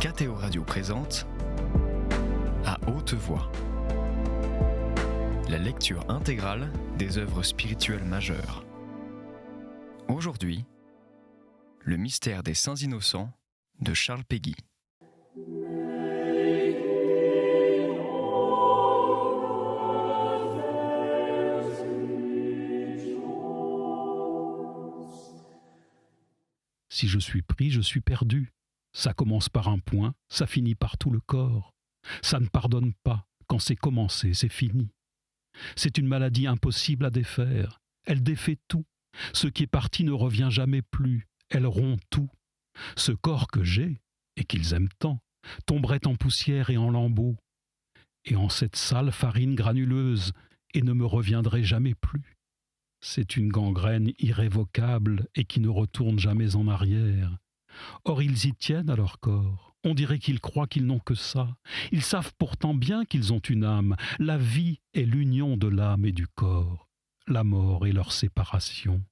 KTO Radio présente À haute voix, la lecture intégrale des œuvres spirituelles majeures. Aujourd'hui, le mystère des Saints Innocents de Charles Péguy. Si je suis pris, je suis perdu. Ça commence par un point, ça finit par tout le corps. Ça ne pardonne pas. Quand c'est commencé, c'est fini. C'est une maladie impossible à défaire. Elle défait tout. Ce qui est parti ne revient jamais plus. Elle rompt tout. Ce corps que j'ai, et qu'ils aiment tant, tomberait en poussière et en lambeaux, et en cette sale farine granuleuse, et ne me reviendrait jamais plus. C'est une gangrène irrévocable et qui ne retourne jamais en arrière. Or ils y tiennent à leur corps. On dirait qu'ils croient qu'ils n'ont que ça. Ils savent pourtant bien qu'ils ont une âme. La vie est l'union de l'âme et du corps. La mort est leur séparation.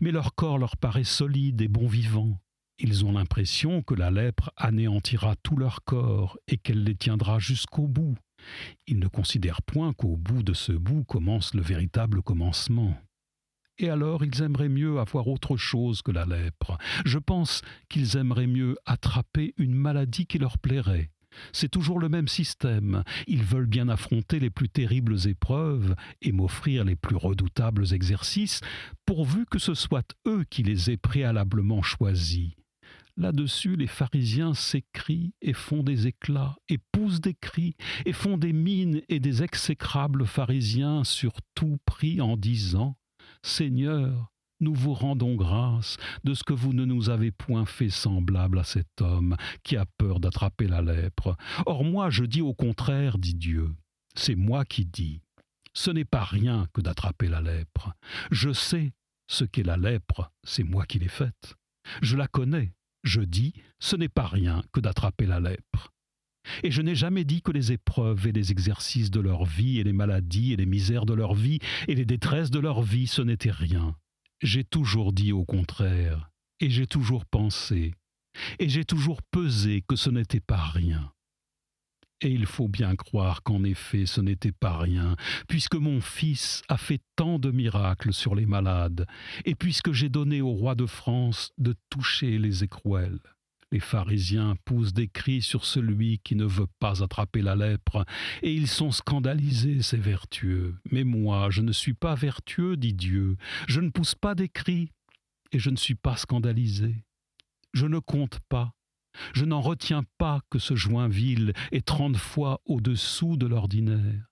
Mais leur corps leur paraît solide et bon vivant. Ils ont l'impression que la lèpre anéantira tout leur corps et qu'elle les tiendra jusqu'au bout. Ils ne considèrent point qu'au bout de ce bout commence le véritable commencement. Et alors ils aimeraient mieux avoir autre chose que la lèpre. Je pense qu'ils aimeraient mieux attraper une maladie qui leur plairait. C'est toujours le même système. Ils veulent bien affronter les plus terribles épreuves et m'offrir les plus redoutables exercices, pourvu que ce soit eux qui les aient préalablement choisis. Là-dessus, les pharisiens s'écrient et font des éclats, et poussent des cris, et font des mines et des exécrables pharisiens sur tout prix en disant « Seigneur, nous vous rendons grâce de ce que vous ne nous avez point fait semblable à cet homme qui a peur d'attraper la lèpre. Or moi je dis au contraire, dit Dieu. C'est moi qui dis. Ce n'est pas rien que d'attraper la lèpre. Je sais ce qu'est la lèpre, c'est moi qui l'ai faite. Je la connais. Je dis, ce n'est pas rien que d'attraper la lèpre. Et je n'ai jamais dit que les épreuves et les exercices de leur vie et les maladies et les misères de leur vie et les détresses de leur vie, ce n'était rien. J'ai toujours dit au contraire, et j'ai toujours pensé, et j'ai toujours pesé que ce n'était pas rien. Et il faut bien croire qu'en effet ce n'était pas rien, puisque mon fils a fait tant de miracles sur les malades, et puisque j'ai donné au roi de France de toucher les écrouelles. Les pharisiens poussent des cris sur celui qui ne veut pas attraper la lèpre, et ils sont scandalisés, ces vertueux. Mais moi, je ne suis pas vertueux, dit Dieu. Je ne pousse pas des cris, et je ne suis pas scandalisé. Je ne compte pas. Je n'en retiens pas que ce Joinville est 30 fois au-dessous de l'ordinaire.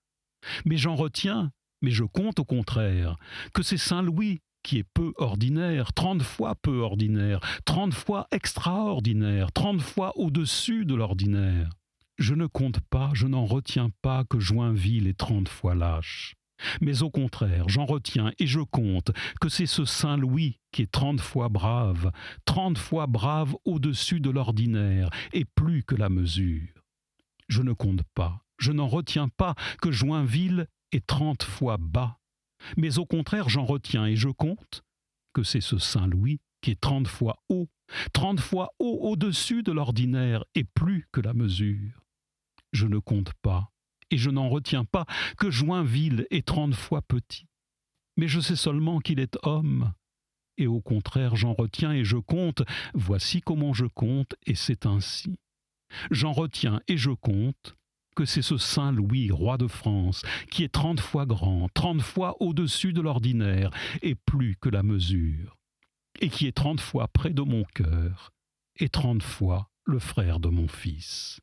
Mais j'en retiens, mais je compte au contraire, que c'est Saint-Louis qui est peu ordinaire, 30 fois peu ordinaire, 30 fois extraordinaire, 30 fois au-dessus de l'ordinaire. Je ne compte pas, je n'en retiens pas que Joinville est 30 fois lâche. Mais au contraire, j'en retiens et je compte que c'est ce Saint-Louis qui est 30 fois brave au-dessus de l'ordinaire et plus que la mesure. Je ne compte pas, je n'en retiens pas que Joinville est 30 fois bas. Mais au contraire, j'en retiens et je compte que c'est ce Saint-Louis qui est 30 fois haut au-dessus de l'ordinaire et plus que la mesure. Je ne compte pas et je n'en retiens pas que Joinville est 30 fois petit. Mais je sais seulement qu'il est homme. Et au contraire, j'en retiens et je compte. Voici comment je compte et c'est ainsi. J'en retiens et je compte que c'est ce Saint-Louis, roi de France, qui est 30 fois grand, 30 fois au-dessus de l'ordinaire et plus que la mesure, et qui est 30 fois près de mon cœur et 30 fois le frère de mon fils.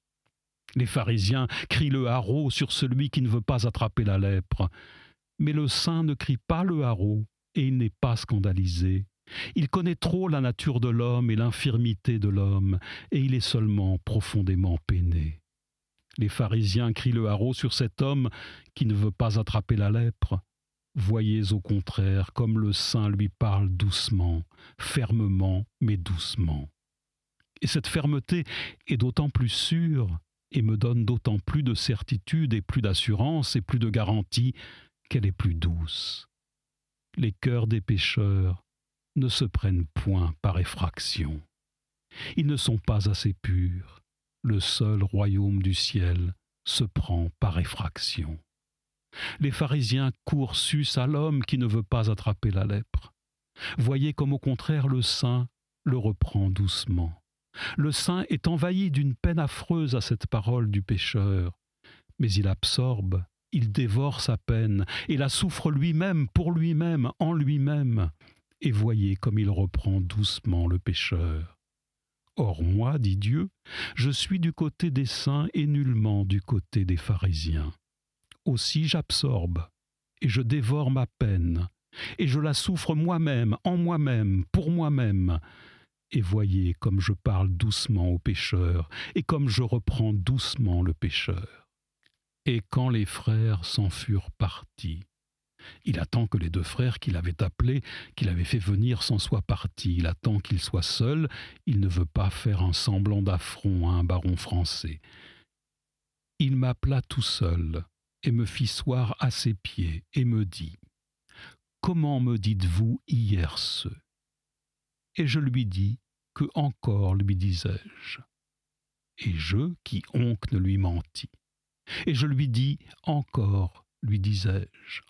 Les pharisiens crient le haro sur celui qui ne veut pas attraper la lèpre, mais le saint ne crie pas le haro et il n'est pas scandalisé. Il connaît trop la nature de l'homme et l'infirmité de l'homme, et il est seulement profondément peiné. Les pharisiens crient le haro sur cet homme qui ne veut pas attraper la lèpre. Voyez au contraire comme le saint lui parle doucement, fermement, mais doucement. Et cette fermeté est d'autant plus sûre et me donne d'autant plus de certitude et plus d'assurance et plus de garantie qu'elle est plus douce. Les cœurs des pécheurs ne se prennent point par effraction. Ils ne sont pas assez purs. le seul royaume du ciel, se prend par effraction. Les pharisiens courent sus à l'homme qui ne veut pas attraper la lèpre. Voyez comme au contraire le saint le reprend doucement. Le saint est envahi d'une peine affreuse à cette parole du pécheur, mais il absorbe, il dévore sa peine et la souffre lui-même, pour lui-même, en lui-même. Et voyez comme il reprend doucement le pécheur. Or moi, dit Dieu, je suis du côté des saints et nullement du côté des pharisiens. Aussi j'absorbe, et je dévore ma peine, et je la souffre moi-même, en moi-même, pour moi-même. Et voyez comme je parle doucement au pécheur, et comme je reprends doucement le pécheur. Et quand les frères s'en furent partis, il attend que les deux frères qu'il avait appelés, qu'il avait fait venir, s'en soient partis. Il attend qu'il soit seul. Il ne veut pas faire un semblant d'affront à un baron français. Il m'appela tout seul et me fit soir à ses pieds et me dit « Comment me dites-vous hier ce ?» Et je lui dis que encore lui disais-je. Et je, qui oncle, lui mentis. Et je lui dis encore lui disais-je.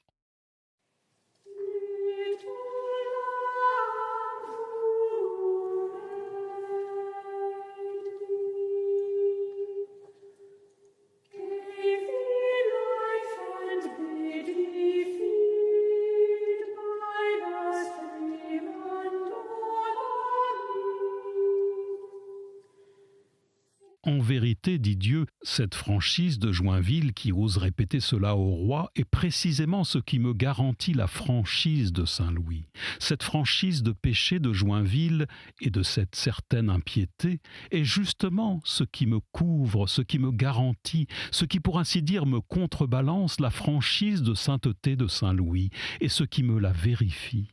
En vérité, dit Dieu, cette franchise de Joinville qui ose répéter cela au roi est précisément ce qui me garantit la franchise de Saint-Louis. Cette franchise de péché de Joinville et de cette certaine impiété est justement ce qui me couvre, ce qui me garantit, ce qui pour ainsi dire me contrebalance la franchise de sainteté de Saint-Louis et ce qui me la vérifie.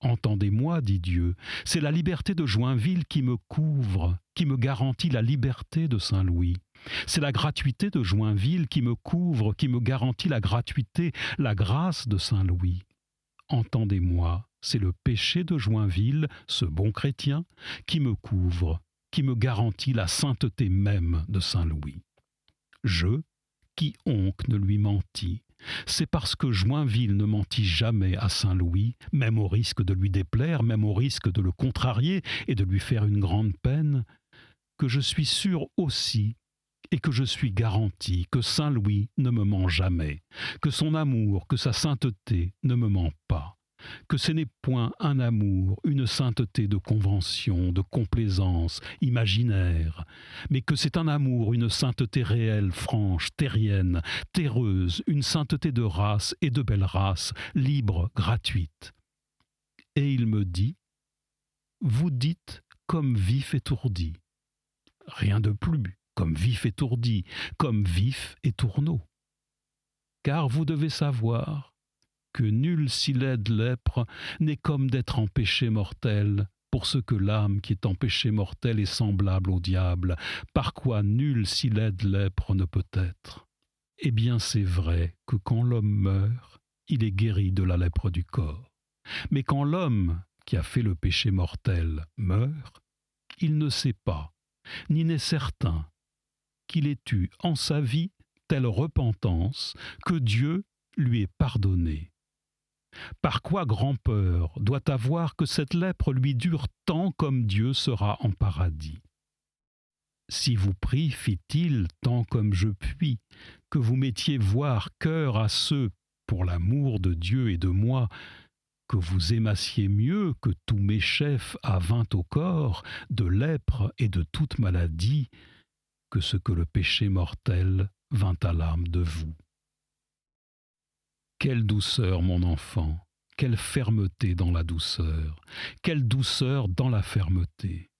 Entendez-moi, dit Dieu, c'est la liberté de Joinville qui me couvre, qui me garantit la liberté de Saint-Louis. C'est la gratuité de Joinville qui me couvre, qui me garantit la gratuité, la grâce de Saint-Louis. Entendez-moi, c'est le péché de Joinville, ce bon chrétien, qui me couvre, qui me garantit la sainteté même de Saint-Louis. Je, qui oncle, ne lui mentis. C'est parce que Joinville ne mentit jamais à Saint-Louis, même au risque de lui déplaire, même au risque de le contrarier et de lui faire une grande peine, que je suis sûr aussi et que je suis garanti que Saint-Louis ne me ment jamais, que son amour, que sa sainteté ne me ment pas, que ce n'est point un amour, une sainteté de convention, de complaisance, imaginaire, mais que c'est un amour, une sainteté réelle, franche, terrienne, terreuse, une sainteté de race et de belle race, libre, gratuite. Et il me dit, vous dites comme vif étourdi. Rien de plus, comme vif étourdi, comme vif et tourneau. Car vous devez savoir que nulle si laide lèpre n'est comme d'être en péché mortel, pour ce que l'âme qui est en péché mortel est semblable au diable, par quoi nulle si laide lèpre ne peut être. Eh bien c'est vrai que quand l'homme meurt, il est guéri de la lèpre du corps. Mais quand l'homme qui a fait le péché mortel meurt, il ne sait pas, ni n'est certain, qu'il ait eu en sa vie telle repentance que Dieu lui est pardonné. Par quoi grand-peur doit avoir que cette lèpre lui dure tant comme Dieu sera en paradis. Si vous prie, fit-il, tant comme je puis, que vous mettiez voir cœur à ceux, pour l'amour de Dieu et de moi, que vous aimassiez mieux que tous mes chefs à 20 au corps, de lèpre et de toute maladie, que ce que le péché mortel vint à l'âme de vous. Quelle douceur, mon enfant, quelle fermeté dans la douceur, quelle douceur dans la fermeté.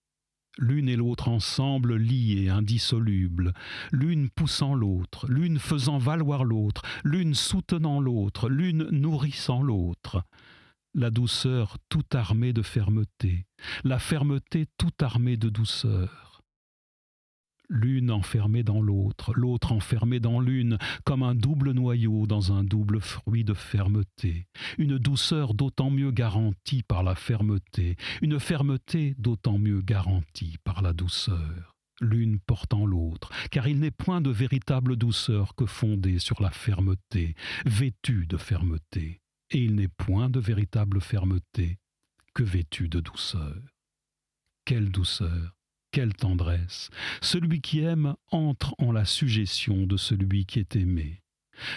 L'une et l'autre ensemble liées, indissolubles, l'une poussant l'autre, l'une faisant valoir l'autre, l'une soutenant l'autre, l'une nourrissant l'autre. La douceur tout armée de fermeté, la fermeté tout armée de douceur. L'une enfermée dans l'autre, l'autre enfermée dans l'une, comme un double noyau dans un double fruit de fermeté. Une douceur d'autant mieux garantie par la fermeté, une fermeté d'autant mieux garantie par la douceur. l'une portant l'autre, car il n'est point de véritable douceur que fondée sur la fermeté, vêtue de fermeté, et il n'est point de véritable fermeté que vêtue de douceur. Quelle douceur, quelle tendresse! Celui qui aime entre en la sujétion de celui qui est aimé.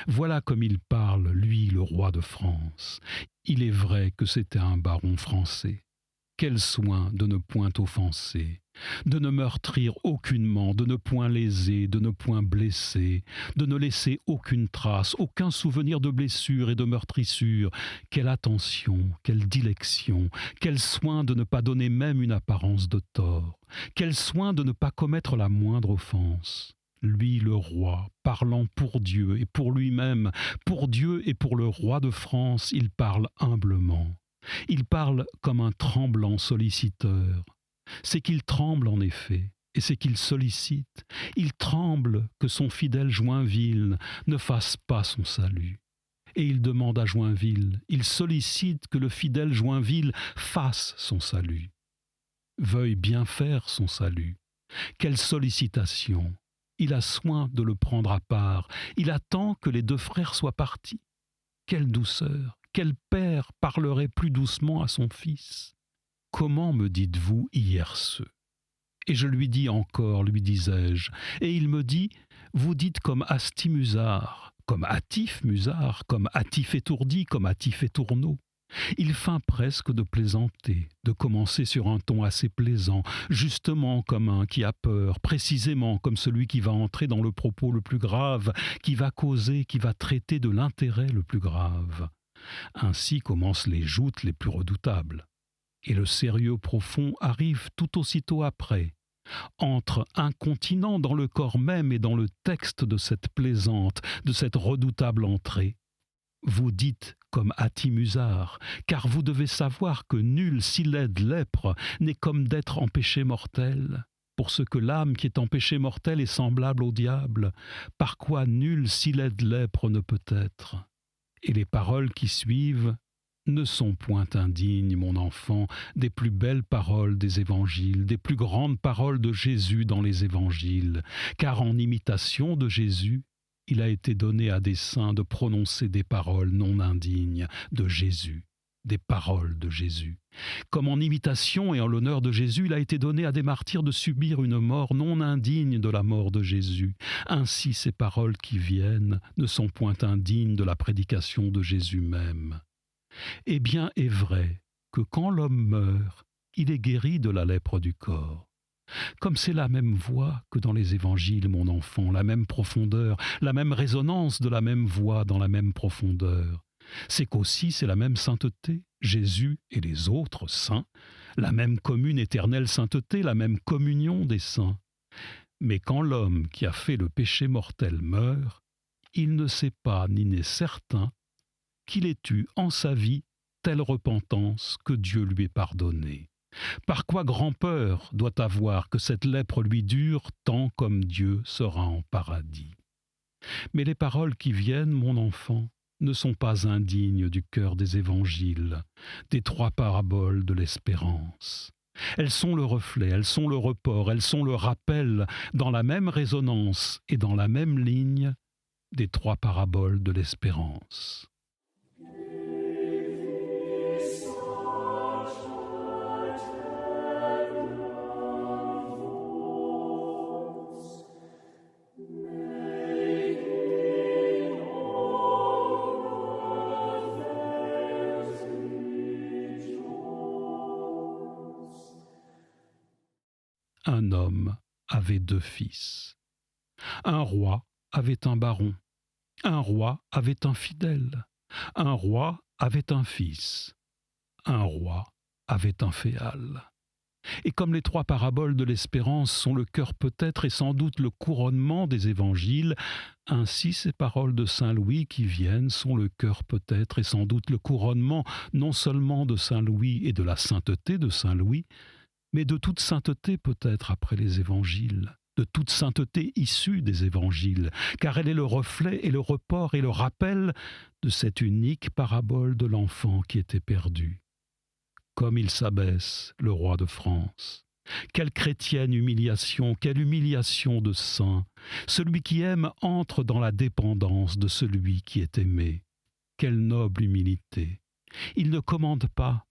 Voilà comme il parle, lui, le roi de France. Il est vrai que c'était un baron français. Quel soin de ne point offenser, de ne meurtrir aucunement, de ne point léser, de ne point blesser, de ne laisser aucune trace, aucun souvenir de blessure et de meurtrissure. Quelle attention, quelle dilection, quel soin de ne pas donner même une apparence de tort, quel soin de ne pas commettre la moindre offense. Lui, le roi, parlant pour Dieu et pour lui-même, pour Dieu et pour le roi de France, il parle humblement. Il parle comme un tremblant solliciteur. C'est qu'il tremble en effet, et c'est qu'il sollicite. Il tremble que son fidèle Joinville ne fasse pas son salut. Et il demande à Joinville, il sollicite que le fidèle Joinville fasse son salut, veuille bien faire son salut. Quelle sollicitation! Il a soin de le prendre à part. Il attend que les deux frères soient partis. Quelle douceur! Quel père parlerait plus doucement à son fils? Comment me dites-vous hier ce? Et je lui dis encore, lui disais-je, et il me dit, vous dites comme Asti Musard, comme Hâtif Musard, comme Hâtif étourdi, comme Hâtif étourneau. Il feint presque de plaisanter, de commencer sur un ton assez plaisant, justement comme un qui a peur, précisément comme celui qui va entrer dans le propos le plus grave, qui va causer, qui va traiter de l'intérêt le plus grave. Ainsi commencent les joutes les plus redoutables. Et le sérieux profond arrive tout aussitôt après, entre incontinent dans le corps même et dans le texte de cette plaisante, de cette redoutable entrée. Vous dites comme Hâti Musard, car vous devez savoir que nul si laide lèpre n'est comme d'être en péché mortel. Pour ce que l'âme qui est en péché mortel est semblable au diable, par quoi nul si laide lèpre ne peut être. Et les paroles qui suivent ne sont point indignes, mon enfant, des plus belles paroles des évangiles, des plus grandes paroles de Jésus dans les évangiles, car en imitation de Jésus, il a été donné à des saints de prononcer des paroles non indignes de Jésus, des paroles de Jésus. Comme en imitation et en l'honneur de Jésus, il a été donné à des martyrs de subir une mort non indigne de la mort de Jésus. Ainsi ces paroles qui viennent ne sont point indignes de la prédication de Jésus même. Eh bien est vrai que quand l'homme meurt, il est guéri de la lèpre du corps. Comme c'est la même voix que dans les évangiles, mon enfant, la même profondeur, la même résonance de la même voix dans la même profondeur, c'est qu'aussi c'est la même sainteté, Jésus et les autres saints, la même commune éternelle sainteté, la même communion des saints. Mais quand l'homme qui a fait le péché mortel meurt, il ne sait pas ni n'est certain qu'il ait eu en sa vie telle repentance que Dieu lui ait pardonné. Par quoi grand-peur doit avoir que cette lèpre lui dure tant comme Dieu sera en paradis. Mais les paroles qui viennent, mon enfant, ne sont pas indignes du cœur des évangiles, des trois paraboles de l'espérance. Elles sont le reflet, elles sont le report, elles sont le rappel, dans la même résonance et dans la même ligne, des trois paraboles de l'espérance. Un homme avait deux fils. Un roi avait un baron. Un roi avait un fidèle. Un roi avait un fils. Un roi avait un féal. Et comme les trois paraboles de l'espérance sont le cœur peut-être et sans doute le couronnement des évangiles, ainsi ces paroles de Saint Louis qui viennent sont le cœur peut-être et sans doute le couronnement non seulement de Saint Louis et de la sainteté de Saint Louis, mais de toute sainteté peut-être après les évangiles, de toute sainteté issue des évangiles, car elle est le reflet et le report et le rappel de cette unique parabole de l'enfant qui était perdu. Comme il s'abaisse, le roi de France, Quelle chrétienne humiliation, quelle humiliation de saint. Celui qui aime entre dans la dépendance de celui qui est aimé. Quelle noble humilité. Il ne commande pas,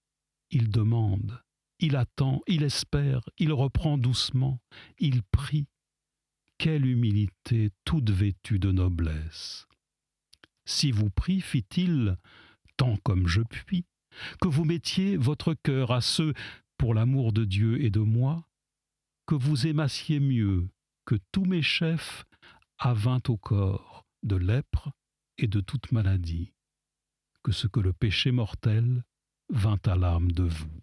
il demande. Il attend, il espère, il reprend doucement, il prie. Quelle humilité toute vêtue de noblesse. Si vous prie, fit-il, tant comme je puis, que vous mettiez votre cœur à ceux, pour l'amour de Dieu et de moi, que vous aimassiez mieux que tous mes chefs avint au corps de lèpre et de toute maladie, que ce que le péché mortel vint à l'âme de vous.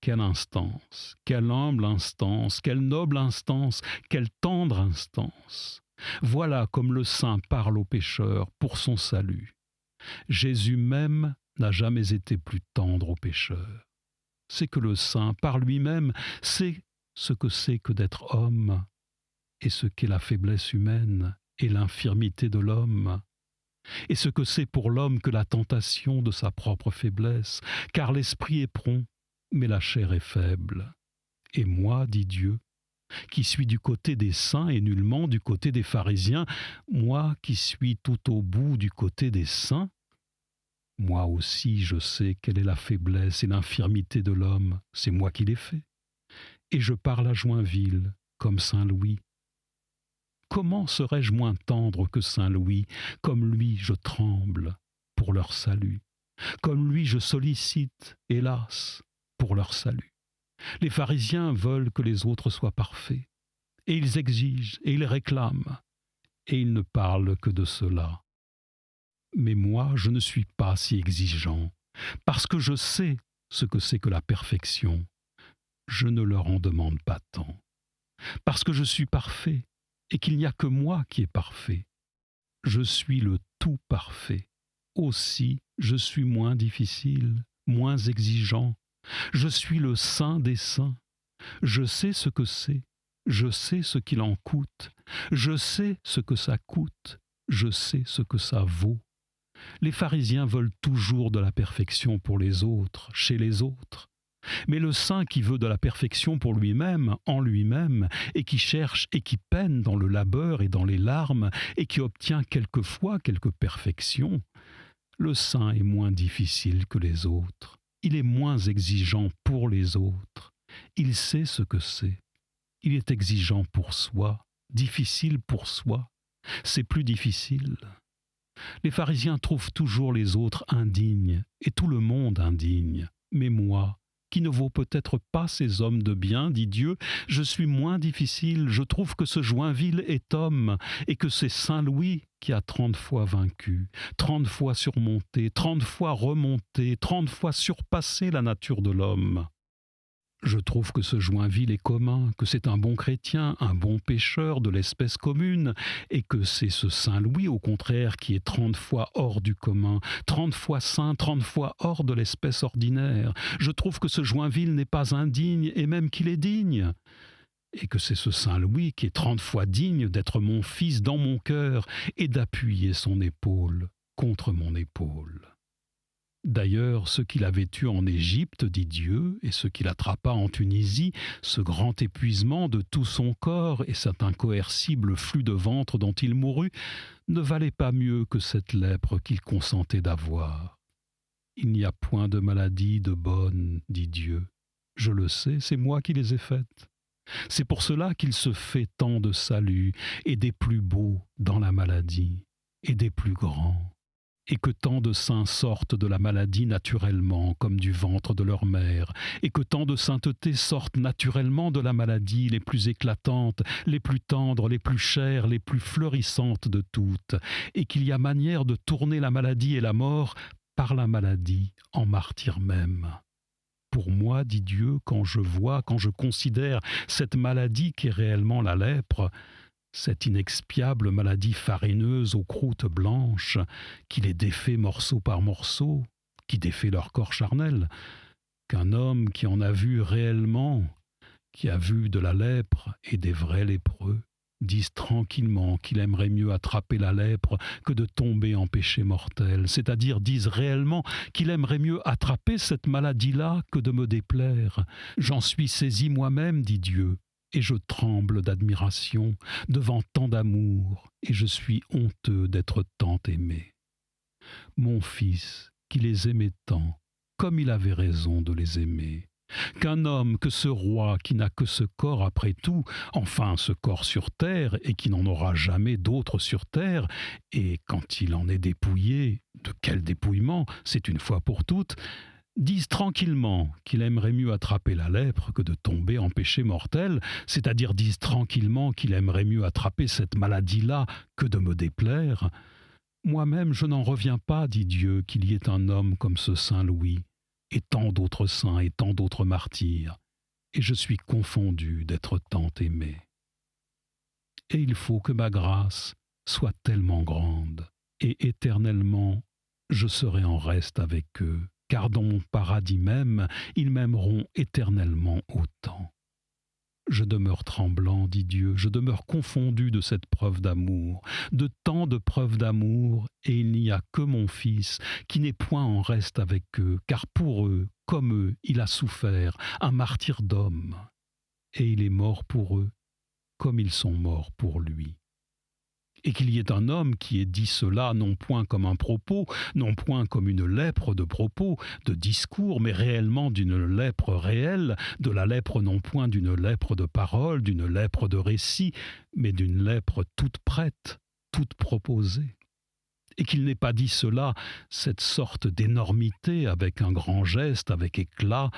Quelle instance, quelle humble instance, quelle noble instance, quelle tendre instance. Voilà comme le saint parle au pécheur pour son salut. Jésus même n'a jamais été plus tendre au pécheur. C'est que le saint, par lui-même, sait ce que c'est que d'être homme, et ce qu'est la faiblesse humaine et l'infirmité de l'homme, et ce que c'est pour l'homme que la tentation de sa propre faiblesse, car l'esprit est prompt, mais la chair est faible. Et moi, dit Dieu, qui suis du côté des saints et nullement du côté des pharisiens, moi qui suis tout au bout du côté des saints, moi aussi je sais quelle est la faiblesse et l'infirmité de l'homme, c'est moi qui l'ai fait. Et je parle à Joinville comme Saint Louis. Comment serais-je moins tendre que Saint Louis? Comme lui je tremble pour leur salut. Comme lui je sollicite, hélas, pour leur salut. Les pharisiens veulent que les autres soient parfaits, et ils exigent, et ils réclament, et ils ne parlent que de cela. Mais moi, je ne suis pas si exigeant, parce que je sais ce que c'est que la perfection. Je ne leur en demande pas tant, parce que je suis parfait, et qu'il n'y a que moi qui est parfait. Je suis le tout parfait. Aussi, je suis moins difficile, moins exigeant. Je suis le saint des saints. Je sais ce que c'est. Je sais ce qu'il en coûte. Je sais ce que ça coûte. Je sais ce que ça vaut. Les pharisiens veulent toujours de la perfection pour les autres, chez les autres. Mais le saint qui veut de la perfection pour lui-même, en lui-même, et qui cherche et qui peine dans le labeur et dans les larmes, et qui obtient quelquefois quelque perfection, le saint est moins difficile que les autres. Il est moins exigeant pour les autres. Il sait ce que c'est. Il est exigeant pour soi, difficile pour soi. C'est plus difficile. Les pharisiens trouvent toujours les autres indignes, et tout le monde indigne. Mais moi, qui ne vaut peut-être pas ces hommes de bien, dit Dieu, je suis moins difficile, je trouve que ce Joinville est homme, et que c'est Saint Louis qui a 30 fois vaincu, 30 fois surmonté, 30 fois remonté, 30 fois surpassé la nature de l'homme. Je trouve que ce Joinville est commun, que c'est un bon chrétien, un bon pécheur de l'espèce commune, et que c'est ce Saint Louis, au contraire, qui est 30 fois hors du commun, 30 fois saint, 30 fois hors de l'espèce ordinaire. Je trouve que ce Joinville n'est pas indigne, et même qu'il est digne. Et que c'est ce Saint Louis qui est 30 fois digne d'être mon fils dans mon cœur et d'appuyer son épaule contre mon épaule. D'ailleurs, ce qu'il avait eu en Égypte, dit Dieu, et ce qu'il attrapa en Tunisie, ce grand épuisement de tout son corps et cet incoercible flux de ventre dont il mourut, ne valait pas mieux que cette lèpre qu'il consentait d'avoir. Il n'y a point de maladie de bonne, dit Dieu. Je le sais, c'est moi qui les ai faites. C'est pour cela qu'il se fait tant de saluts, et des plus beaux dans la maladie, et des plus grands. Et que tant de saints sortent de la maladie naturellement, comme du ventre de leur mère, et que tant de saintetés sortent naturellement de la maladie, les plus éclatantes, les plus tendres, les plus chères, les plus fleurissantes de toutes, et qu'il y a manière de tourner la maladie et la mort par la maladie en martyr même. Pour moi, dit Dieu, quand je considère cette maladie qui est réellement la lèpre, cette inexpiable maladie farineuse aux croûtes blanches, qui les défait morceau par morceau, qui défait leur corps charnel, qu'un homme qui en a vu réellement, qui a vu de la lèpre et des vrais lépreux, disent tranquillement qu'il aimerait mieux attraper la lèpre que de tomber en péché mortel, c'est-à-dire disent réellement qu'il aimerait mieux attraper cette maladie-là que de me déplaire. J'en suis saisi moi-même, dit Dieu, et je tremble d'admiration devant tant d'amour, et je suis honteux d'être tant aimé. Mon fils, qui les aimait tant, comme il avait raison de les aimer. Qu'un homme, que ce roi qui n'a que ce corps après tout, enfin ce corps sur terre et qui n'en aura jamais d'autre sur terre, et quand il en est dépouillé, de quel dépouillement, c'est une fois pour toutes, dise tranquillement qu'il aimerait mieux attraper la lèpre que de tomber en péché mortel, c'est-à-dire dise tranquillement qu'il aimerait mieux attraper cette maladie-là que de me déplaire. Moi-même je n'en reviens pas, dit Dieu, qu'il y ait un homme comme ce Saint Louis, et tant d'autres saints et tant d'autres martyrs, et je suis confondu d'être tant aimé. Et il faut que ma grâce soit tellement grande, et éternellement je serai en reste avec eux, car dans mon paradis même, ils m'aimeront éternellement autant. Je demeure tremblant, dit Dieu, je demeure confondu de cette preuve d'amour, de tant de preuves d'amour, et il n'y a que mon Fils qui n'est point en reste avec eux, car pour eux, comme eux, il a souffert, un martyrdom, et il est mort pour eux, comme ils sont morts pour lui. Et qu'il y ait un homme qui ait dit cela non point comme un propos, non point comme une lèpre de propos, de discours, mais réellement d'une lèpre réelle, de la lèpre non point d'une lèpre de parole, d'une lèpre de récit, mais d'une lèpre toute prête, toute proposée. Et qu'il n'ait pas dit cela, cette sorte d'énormité, avec un grand geste, avec éclat,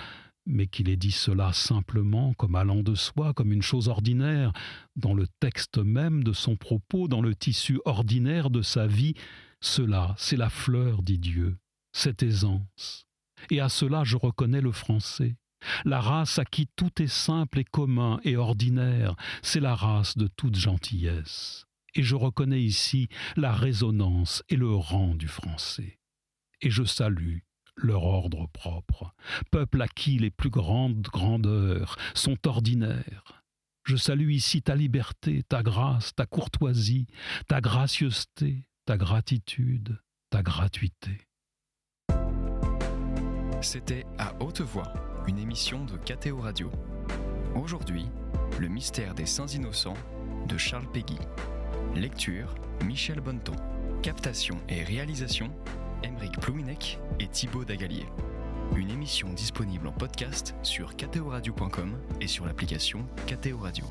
mais qu'il ait dit cela simplement, comme allant de soi, comme une chose ordinaire, dans le texte même de son propos, dans le tissu ordinaire de sa vie, cela, c'est la fleur, dit Dieu, cette aisance. Et à cela je reconnais le français. La race à qui tout est simple et commun et ordinaire, c'est la race de toute gentillesse. Et je reconnais ici la résonance et le rang du français. Et je salue leur ordre propre, peuple à qui les plus grandes grandeurs sont ordinaires. Je salue ici ta liberté, ta grâce, ta courtoisie, ta gracieuseté, ta gratitude, ta gratuité. C'était À haute voix, une émission de KTO Radio. Aujourd'hui, le mystère des Saints Innocents de Charles Péguy. Lecture, Michel Bonneton. Captation et réalisation, Aymeric Plouinec et Thibaut Dagalier. Une émission disponible en podcast sur ktoradio.com et sur l'application KTO Radio.